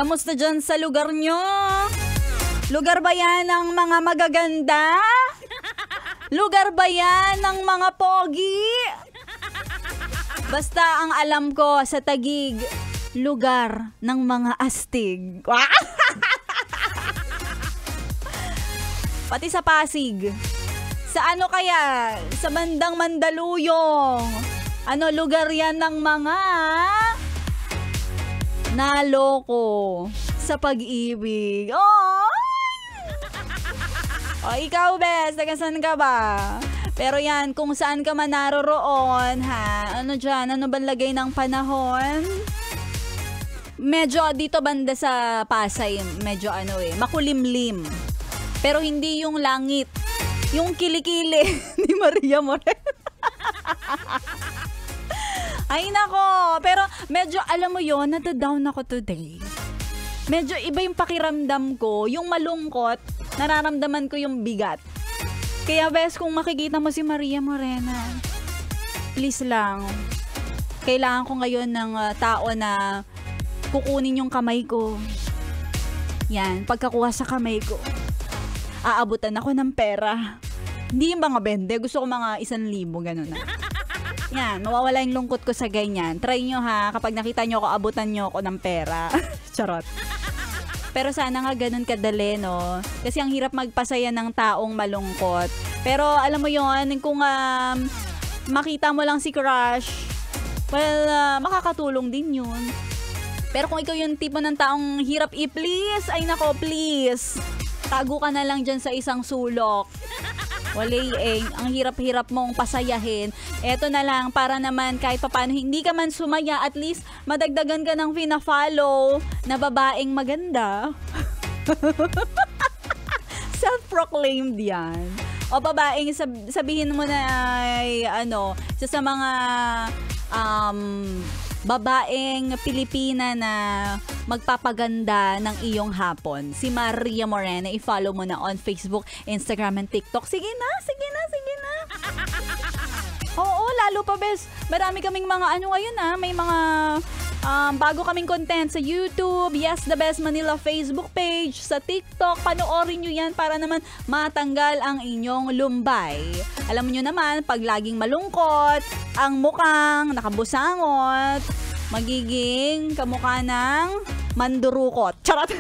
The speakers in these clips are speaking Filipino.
Kamusta dyan sa lugar nyo? Lugar ba yan ng mga magaganda? Lugar ba yan ng mga pogi? Basta ang alam ko sa Taguig, lugar ng mga astig. Pati sa Pasig. Sa ano kaya? Sa bandang Mandaluyong. Ano lugar yan ng mga naloko sa pag-ibig. Oh! O ikaw, bes, tagasan ka ba? Pero yan, kung saan ka man naroroon, ha? Ano dyan? Ano bang lagay ng panahon? Medyo dito banda sa Pasay, medyo makulimlim. Pero hindi yung langit. Yung kilikili ni Maria Moreno. Ay nako, pero medyo alam mo yon, nata-down ako today. Medyo iba yung pakiramdam ko, yung malungkot, nararamdaman ko yung bigat. Kaya bes, kung makikita mo si Maria Morena, please lang, kailangan ko ngayon ng tao na kukunin yung kamay ko. Yan, pagkakuha sa kamay ko, aabutan ako ng pera. Hindi yung mga bende, gusto ko mga 1,000, ganun na. Yan, mawawala yung lungkot ko sa ganyan. Try nyo ha, kapag nakita nyo ako, abutan nyo ako ng pera. Charot. Pero sana nga ganun kadali, no? Kasi ang hirap magpasaya ng taong malungkot. Pero alam mo yon, kung makita mo lang si crush, well, makakatulong din yun. Pero kung ikaw yung tipo ng taong hirap i-please, ay nako, please. Tago ka na lang dyan sa isang sulok. Ang hirap-hirap mong pasayahin. Eto na lang, para naman kahit papaano hindi ka man sumaya, at least madagdagan ka ng pina-follow na babaeng maganda. Self-proclaimed yan. O babaeng sabihin mo na ay isa sa mga babaeng Pilipina na magpapaganda ng iyong hapon. Si Maria Morena, i-follow mo na on Facebook, Instagram, and TikTok. Sige na. Oo, lalo pa bes. Marami kaming mga ngayon may mga bago kaming content sa YouTube, Yes The Best Manila Facebook page, sa TikTok. Panoorin nyo yan para naman matanggal ang inyong lumbay. Alam nyo naman, pag laging malungkot, ang mukhang nakabusangot, magiging kamukha ng mandurukot. Charot!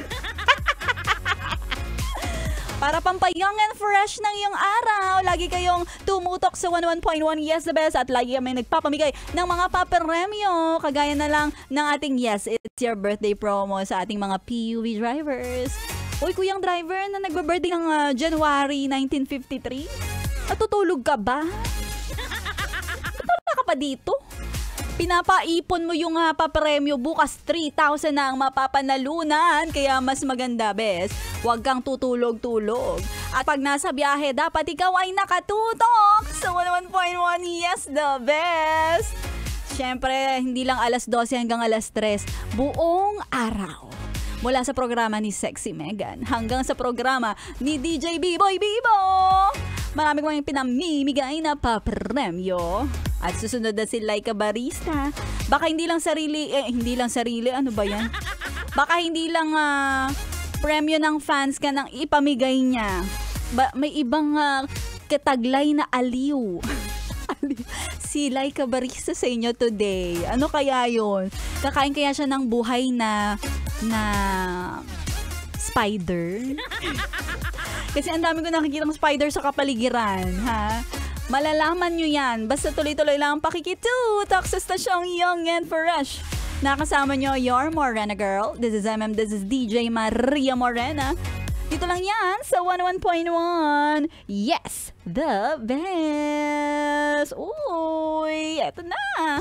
Para pampayang and fresh ng iyong araw, lagi kayong tumutok sa 101.1 Yes The Best at lagi kami nagpapamigay ng mga papremyo. Kagaya na lang ng ating Yes, It's Your Birthday promo sa ating mga PUV drivers. Uy, kuyang driver na nagbe-birthday ng January 1953, natutulog ka ba? Natulog ka pa dito? Pinapaipon mo yung papremyo, bukas 3,000 na ang mapapanalunan. Kaya mas maganda, bes, huwag kang tutulog-tulog. At pag nasa biyahe, dapat ikaw ay nakatutok sa 101.1 Yes The Best. Siyempre, hindi lang alas 12 hanggang alas 3, buong araw. Mula sa programa ni Sexy Megan hanggang sa programa ni DJ B-Boy Bibo. Marami kong pinamimigay na papremyo. At susunod na si Laika Barista. Baka hindi lang sarili, ano ba yan? Baka hindi lang premyo ng fans ka nang ipamigay niya. May ibang kataglay na aliw. Si Laika Barista sa inyo today. Ano kaya yon? Kakain kaya siya ng buhay na spider? Kasi ang dami ko nakikita ng spider sa kapaligiran, ha? Malalaman nyo yan. Basta tuloy-tuloy lang ang pakikitutok sa stasyong Young and Fresh. Nakasama nyo your Morena girl. This is this is DJ Maria Morena. Dito lang yan sa 101.1 Yes The Best. Uy, eto na.